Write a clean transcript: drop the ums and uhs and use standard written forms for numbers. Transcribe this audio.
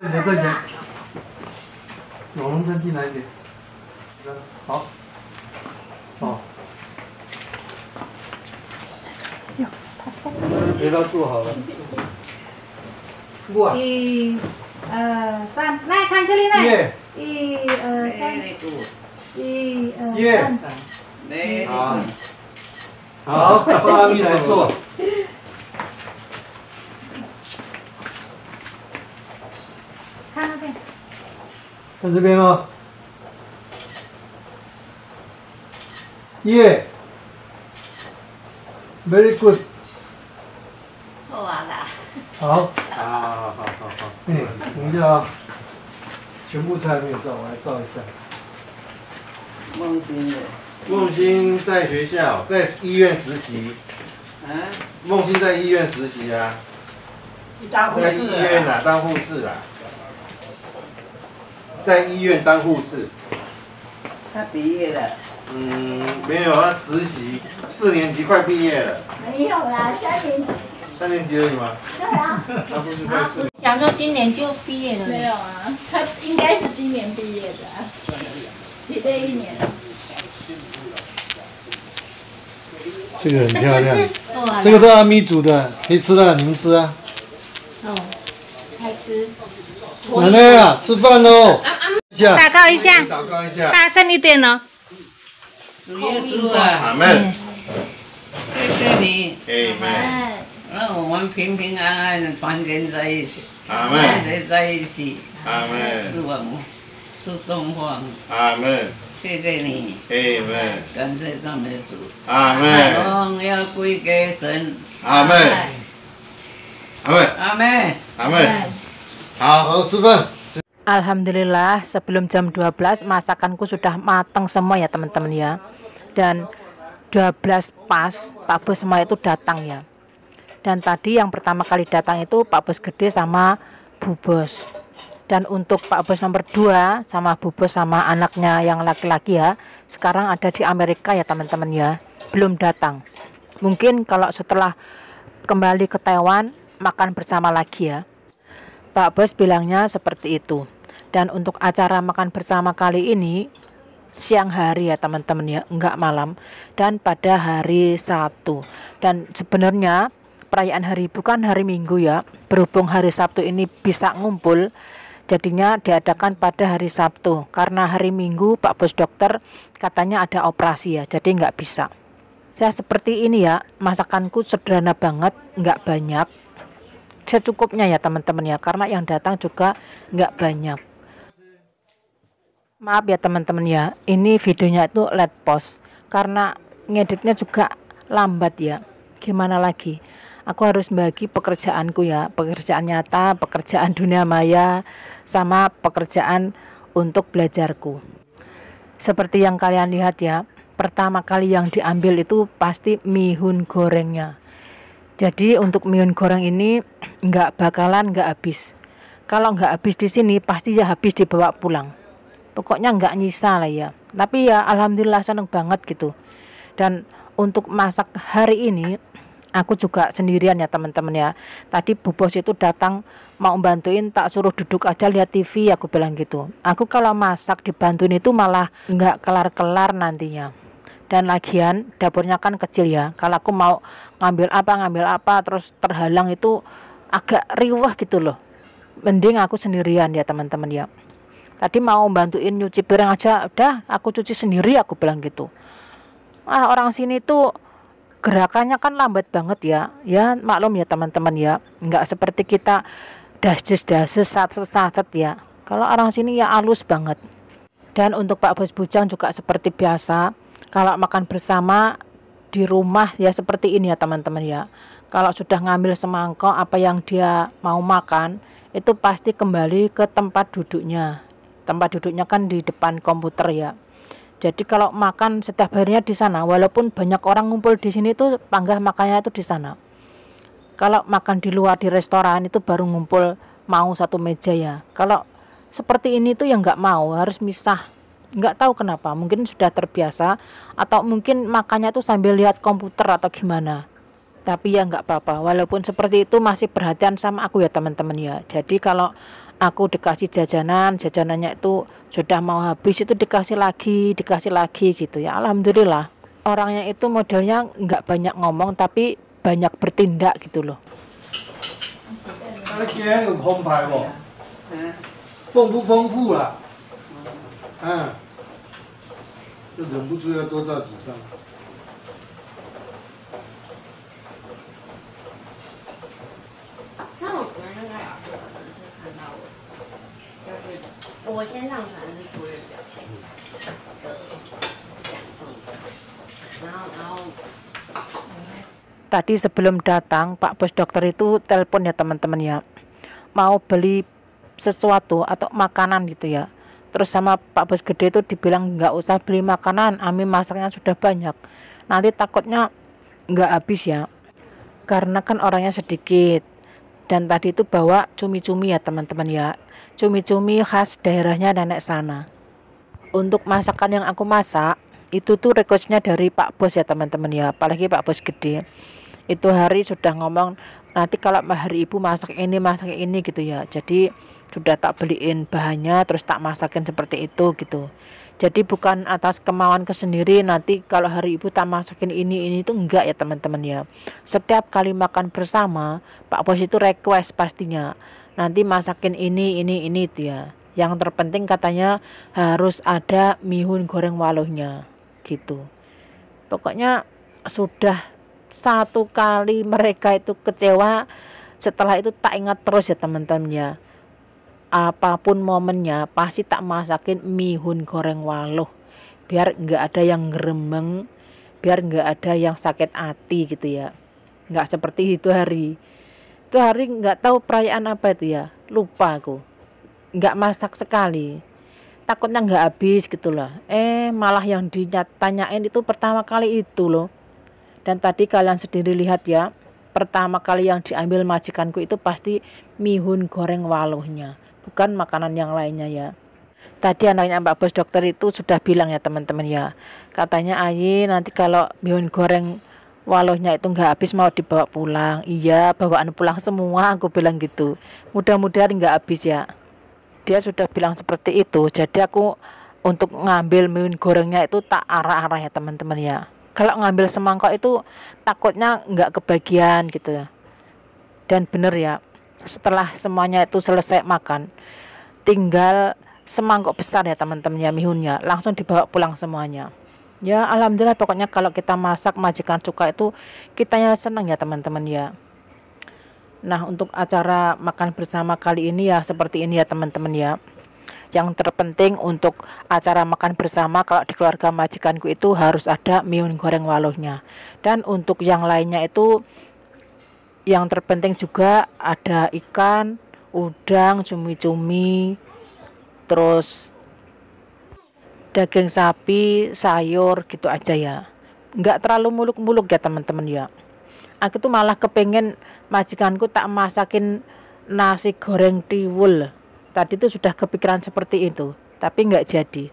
再剪，龙针进来一点，好，哦，给他做好了。过。1、2、3，来看这里来。耶。1、2、3。1、2、耶。 3。好，好，帮阿咪来做。看那边。看这边哦。耶。Very good。做完了。好。好。等一下啊，全部菜没有照，我来照一下。梦欣的。 梦欣在学校，在医院实习。梦欣在医院实习啊。在医院啊，当护士啊。在医院当护士。他毕业了。没有，他实习，4年级快毕业了。没有啦，3年级。 3年级而已吗？对啊。他不是快4。想说今年就毕业了。没有啊，他应该是今年毕业的啊，只这1年。 这个很漂亮，这个都阿咪煮的，可以吃的，你们吃啊。哦，开吃。奶奶啊，吃饭喽！祷告一下，祷告一下。大声一点哦。主耶稣啊，阿门。谢谢你，阿门。让我们平平安安的团结在一起，阿门。在一起，阿门。是我们，是东方。阿门。 谢谢你，阿门，感谢赞美主，阿门，荣耀归给神，阿门，阿门，阿门，阿门。好，吃饭。 Alhamdulillah sebelum jam 12 masakanku sudah matang semua ya teman-teman ya. Dan 12 pas Pak Bos semua itu datang ya. Dan tadi yang pertama kali datang itu Pak Bos gede sama Bu Bos. Dan untuk Pak Bos nomor 2 sama Bu Bos sama anaknya yang laki-laki ya, sekarang ada di Amerika ya teman-teman ya, belum datang. Mungkin kalau setelah kembali ke Taiwan makan bersama lagi ya. Pak Bos bilangnya seperti itu. Dan untuk acara makan bersama kali ini siang hari ya teman-teman ya, enggak malam, dan pada hari Sabtu. Dan sebenarnya perayaan hari Ibu kan hari Minggu ya, berhubung hari Sabtu ini bisa ngumpul, jadinya diadakan pada hari Sabtu. Karena hari Minggu Pak Bos dokter katanya ada operasi ya, jadi nggak bisa. Saya seperti ini ya, masakanku sederhana banget, nggak banyak, secukupnya ya teman-teman ya, karena yang datang juga nggak banyak. Maaf ya teman-teman ya, ini videonya itu late post karena ngeditnya juga lambat ya. Gimana lagi? Aku harus bagi pekerjaanku ya, pekerjaan nyata, pekerjaan dunia maya, sama pekerjaan untuk belajarku. Seperti yang kalian lihat ya, pertama kali yang diambil itu pasti mihun gorengnya. Jadi untuk mihun goreng ini nggak habis. Kalau nggak habis di sini pasti ya habis dibawa pulang. Pokoknya nggak nyisa lah ya. Tapi ya alhamdulillah seneng banget gitu. Dan untuk masak hari ini aku juga sendirian ya teman-teman ya. Tadi Bu Bos itu datang mau bantuin, tak suruh duduk aja lihat TV, aku bilang gitu. Aku kalau masak dibantuin itu malah nggak kelar-kelar nantinya. Dan lagian dapurnya kan kecil ya. Kalau aku mau ngambil apa terus terhalang itu agak riwah gitu loh. Mending aku sendirian ya teman-teman ya. Tadi mau bantuin nyuci piring aja, udah aku cuci sendiri, aku bilang gitu. Orang sini tuh gerakannya kan lambat banget ya. Ya maklum ya teman-teman ya, nggak seperti kita dases saset ya. Kalau orang sini ya halus banget. Dan untuk Pak Bos Bujang juga seperti biasa, kalau makan bersama di rumah ya seperti ini ya teman-teman ya. Kalau sudah ngambil semangkok apa yang dia mau makan, itu pasti kembali ke tempat duduknya. Tempat duduknya kan di depan komputer ya. Jadi kalau makan setiap harinya di sana, walaupun banyak orang ngumpul di sini tuh panggah makannya itu di sana. Kalau makan di luar di restoran itu baru ngumpul mau satu meja ya. Kalau seperti ini tuh ya nggak mau, harus misah. Nggak tahu kenapa, mungkin sudah terbiasa atau mungkin makannya tuh sambil lihat komputer atau gimana. Tapi ya nggak apa-apa, walaupun seperti itu masih perhatian sama aku ya teman-teman ya. Jadi kalau aku dikasih jajanan, jajanannya itu sudah mau habis, itu dikasih lagi gitu ya. Alhamdulillah, orangnya itu modelnya nggak banyak ngomong tapi banyak bertindak gitu loh. 那今天有澎湃不？嗯，丰不丰富啦？嗯，就忍不住要多照几张。那我昨天那个老师可能是看到我，就是我先上传的是初日表现的讲座，然后 Tadi sebelum datang, Pak Bos dokter itu telepon ya teman-teman ya. Mau beli sesuatu atau makanan gitu ya. Terus sama Pak Bos gede itu dibilang nggak usah beli makanan, Ami masaknya sudah banyak. Nanti takutnya nggak habis ya. Karena kan orangnya sedikit. Dan tadi itu bawa cumi-cumi ya teman-teman ya. Cumi-cumi khas daerahnya nenek sana. Untuk masakan yang aku masak, itu tuh requestnya dari Pak Bos ya teman-teman ya. Apalagi Pak Bos gede. Itu hari sudah ngomong nanti kalau hari ibu masak ini gitu ya. Jadi sudah tak beliin bahannya terus tak masakin seperti itu gitu. Jadi bukan atas kemauan sendiri nanti kalau hari ibu tak masakin ini itu enggak ya teman-teman ya. Setiap kali makan bersama Pak Bos itu request pastinya nanti masakin ini itu ya. Yang terpenting katanya harus ada mihun goreng waluhnya gitu. Pokoknya sudah satu kali mereka itu kecewa, setelah itu tak ingat terus ya teman-teman ya. Apapun momennya pasti tak masakin mihun goreng waluh biar nggak ada yang ngeremeng, biar nggak ada yang sakit hati gitu ya. Nggak seperti itu hari nggak tahu perayaan apa itu ya, lupa aku, nggak masak sekali, takutnya nggak habis gitu lah. Malah yang ditanyain itu pertama kali itu loh. Dan tadi kalian sendiri lihat ya, pertama kali yang diambil majikanku itu pasti mihun goreng waluhnya, bukan makanan yang lainnya ya. Tadi anaknya Mbak Bos dokter itu sudah bilang ya teman-teman ya, katanya Ayi nanti kalau mihun goreng waluhnya itu nggak habis mau dibawa pulang. Iya, bawaan pulang semua, aku bilang gitu. Mudah-mudahan nggak habis ya. Dia sudah bilang seperti itu, jadi aku untuk ngambil mihun gorengnya itu tak arah-arah ya teman-teman ya. Kalau ngambil semangkok itu takutnya nggak kebagian gitu ya. Dan bener ya, setelah semuanya itu selesai makan, tinggal semangkok besar ya teman-teman ya mihunnya, langsung dibawa pulang semuanya. Ya alhamdulillah, pokoknya kalau kita masak majikan suka itu kitanya senang ya teman-teman ya. Nah untuk acara makan bersama kali ini ya seperti ini ya teman-teman ya. Yang terpenting untuk acara makan bersama kalau di keluarga majikanku itu harus ada mihun goreng waluhnya. Dan untuk yang lainnya itu yang terpenting juga ada ikan, udang, cumi-cumi, terus daging sapi, sayur gitu aja ya. Nggak terlalu muluk-muluk ya teman-teman ya. Aku tuh malah kepengen majikanku tak masakin nasi goreng tiwul. Tadi itu sudah kepikiran seperti itu, tapi nggak jadi.